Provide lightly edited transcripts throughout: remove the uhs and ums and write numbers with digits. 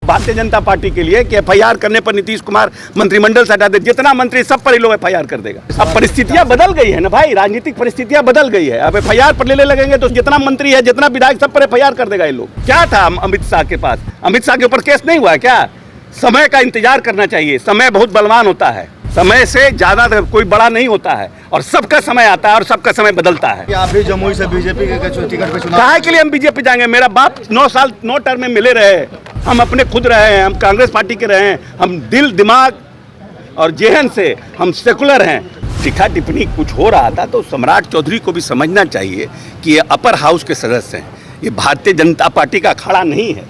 Bharatiya Janata party के लिए कि एफआईआर करने पर नीतीश कुमार मंत्रिमंडल से हटा दे। जितना मंत्री सब पर ही लोग एफआईआर कर देगा। अब परिस्थितियां बदल गई है ना भाई, राजनीतिक परिस्थितियां बदल गई है। अब एफआईआर पर लेने लगेंगे तो जितना मंत्री है, जितना विधायक, सब पर एफआईआर कर देगा ये लोग। क्या था अमित शाह के पास? अमित शाह के ऊपर केस नहीं हुआ है क्या? समय का इंतजार करना चाहिए। समय बहुत बलवान होता है, समय से ज्यादा कोई बड़ा नहीं होता है, और सबका समय आता है और सबका समय बदलता है। आप भी जमुई से बीजेपी के टिकट पे चुनाव काहे के लिए हम बीजेपी जाएंगे? मेरा बाप 9 साल 9 टर्म में मिले रहे, हम अपने खुद रहे हैं, हम कांग्रेस पार्टी के रहे हैं, हम दिल दिमाग और जेहन से हम सेकुलर हैं। टिक्का टिप्पणी कुछ हो रहा था तो सम्राट चौधरी को भी समझना चाहिए कि ये अपर हाउस के सदस्य हैं, ये भारतीय जनता पार्टी का अखाड़ा नहीं है।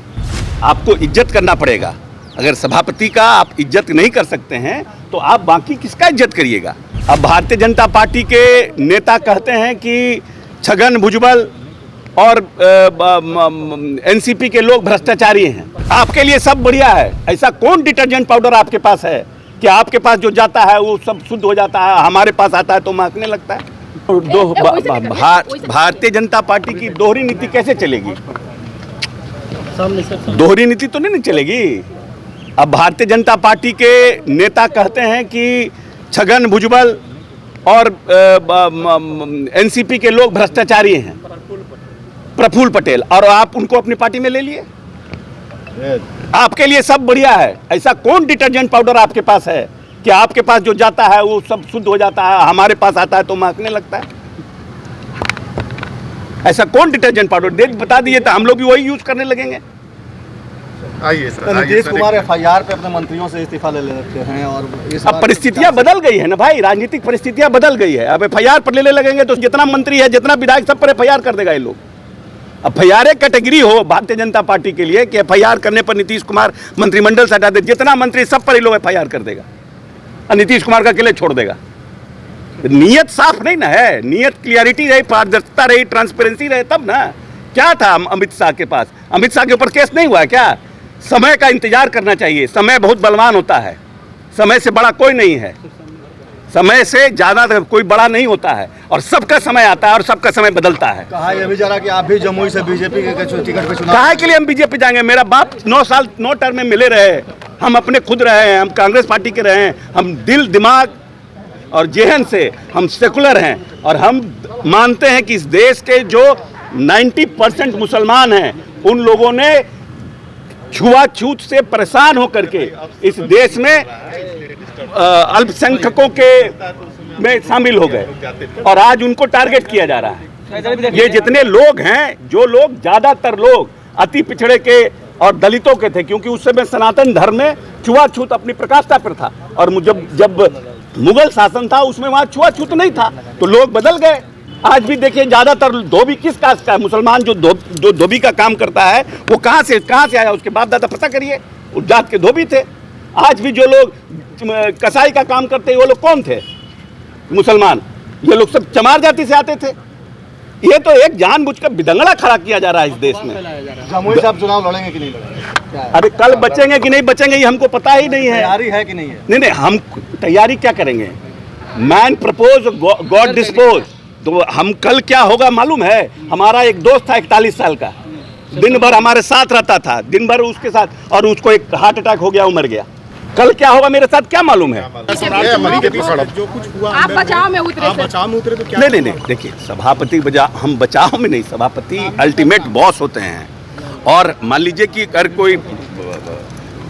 आपको इज्जत करना पड़ेगा। अगर सभापति का आप इज्जत नहीं कर सकते हैं तो आप बाकी किसका इज्जत करिएगा? अब भारतीय जनता पार्टी के नेता कहते हैं कि छगन भुजबल और एनसीपी के लोग भ्रष्टाचारी हैं। आपके लिए सब बढ़िया है। ऐसा कौन डिटर्जेंट पाउडर आपके पास है कि आपके पास जो जाता है वो सब शुद्ध हो जाता है, हमारे पास आता है तो महकने लगता है? भारतीय जनता पार्टी की दोहरी नीति कैसे चलेगी? दोहरी नीति तो नहीं चलेगी। अब भारतीय जनता पार्टी के नेता कहते हैं कि छगन भुजबल और एनसीपी के लोग भ्रष्टाचारी हैं, प्रफुल्ल पटेल, और आप उनको अपनी पार्टी में ले लिए। आपके लिए सब बढ़िया है। ऐसा कौन डिटर्जेंट पाउडर आपके पास है कि आपके पास जो जाता है वो सब शुद्ध हो जाता है, हमारे पास आता है तो महकने लगता है? ऐसा कौन डिटर्जेंट पाउडर दे बता दिए तो हम लोग भी वही यूज करने लगेंगे। आइए सर, नीतीश कुमार एफआईआर पे अपने मंत्रियों से इस्तीफा ले लेते हैं और अब परिस्थितियां बदल गई है ना भाई, राजनीतिक परिस्थितियां बदल गई है। अब एफआईआर पर लेने लगेंगे तो जितना मंत्री है, जितना विधायक, सब पर एफआईआर कर देगा ये लोग। एफआईआर एक कैटेगरी हो भारतीय जनता पार्टी के लिए कि एफआईआर करने पर नीतीश कुमार मंत्रिमंडल से हटा दे। जितना मंत्री सब पर ही लोग एफआईआर कर देगा और नीतीश कुमार का अकेले छोड़ देगा। नीयत साफ नहीं ना है, नीयत क्लियरिटी रही, पारदर्शिता रही, ट्रांसपेरेंसी रहे तब ना। क्या था अमित शाह के पास? अमित शाह के ऊपर केस नहीं हुआ है क्या? समय का इंतजार करना चाहिए। समय बहुत बलवान होता है, समय से बड़ा कोई नहीं है, समय से ज्यादा कोई बड़ा नहीं होता है, और सबका समय आता है और सबका समय बदलता है। कहा यह भी जा रहा कि आप भी जमुई से बीजेपी के टिकट पे चुनाव काहे के लिए हम बीजेपी जाएंगे? मेरा बाप 9 साल 9 टर्म में मिले रहे, हम अपने खुद रहे हैं, हम कांग्रेस पार्टी के रहे हैं, हम दिल दिमाग और जेहन से हम सेकुलर हैं, और हम मानते हैं कि इस देश के जो 90% मुसलमान हैं उन लोगों ने छुआछूत से परेशान होकर के इस देश में अल्पसंख्यकों के में शामिल हो गए, और आज उनको टारगेट किया जा रहा है। ये जितने लोग हैं, जो लोग ज्यादातर लोग अति पिछड़े के और दलितों के थे, क्योंकि उस समय सनातन धर्म में छुआछूत अपनी प्रकाष्ठा पर था, और जब मुगल शासन था उसमें वहां छुआछूत नहीं था, तो लोग बदल गए। आज भी देखिए, ज्यादातर धोबी किस कास्ट का है? मुसलमान जो धोबी का काम करता है वो कहाँ से आया? उसके बाप दादा पता करिए, उस जात के धोबी थे। आज भी जो लोग कसाई का काम करते हैं वो लोग कौन थे? मुसलमान। ये लोग सब चमार जाति से आते थे। ये तो एक जानबूझकर बिदंगड़ा खड़ा किया जा रहा है इस देश में। जमुई से आप चुनाव लड़ेंगे कि नहीं लड़ेंगे? अरे कल बचेंगे कि नहीं बचेंगे ये हमको पता ही नहीं है। तैयारी है कि नहीं है? नहीं, हम तैयारी क्या करेंगे? Man propose God dispose. तो हम कल क्या होगा मालूम है? हमारा एक दोस्त था 41 साल का, दिन भर हमारे साथ रहता था, दिन भर उसके साथ, और उसको एक हार्ट अटैक हो गया, वो मर गया। कल क्या होगा मेरे साथ क्या मालूम है? जो कुछ हुआ आप बचाव में उतरे, तो क्या? नहीं, देखिए, सभापति हम बचाव में नहीं, सभापति अल्टीमेट बॉस होते हैं। और मान लीजिए कि अगर कोई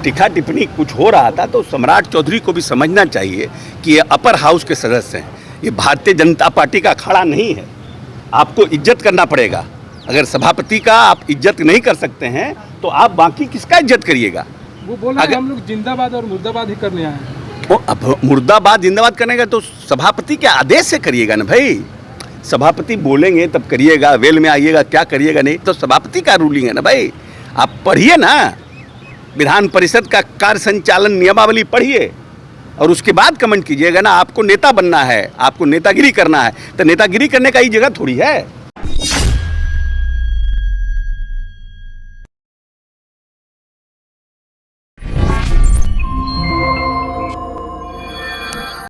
टिक्का टिप्पणी कुछ हो रहा था तो सम्राट चौधरी को भी समझना चाहिए कि ये अपर हाउस के सदस्य हैं, ये भारतीय जनता पार्टी का अखाड़ा नहीं है। आपको इज्जत करना पड़ेगा। अगर सभापति का आप इज्जत नहीं कर सकते हैं तो आप बाकी किसका इज्जत करिएगा? वो बोल रहे हैं हम लोग जिंदाबाद और मुर्दाबाद ही करने आए हैं। अब मुर्दाबाद जिंदाबाद करने का तो सभापति के आदेश से करिएगा ना भाई। सभापति बोलेंगे तब करिएगा, वेल में आइएगा, क्या करिएगा नहीं तो सभापति का रूलिंग है ना भाई। आप पढ़िए ना, विधान परिषद का कार्य संचालन नियमावली पढ़िए और उसके बाद कमेंट कीजिएगा ना। आपको नेता बनना है, आपको नेतागिरी करना है, तो नेतागिरी करने का ही जगह थोड़ी है।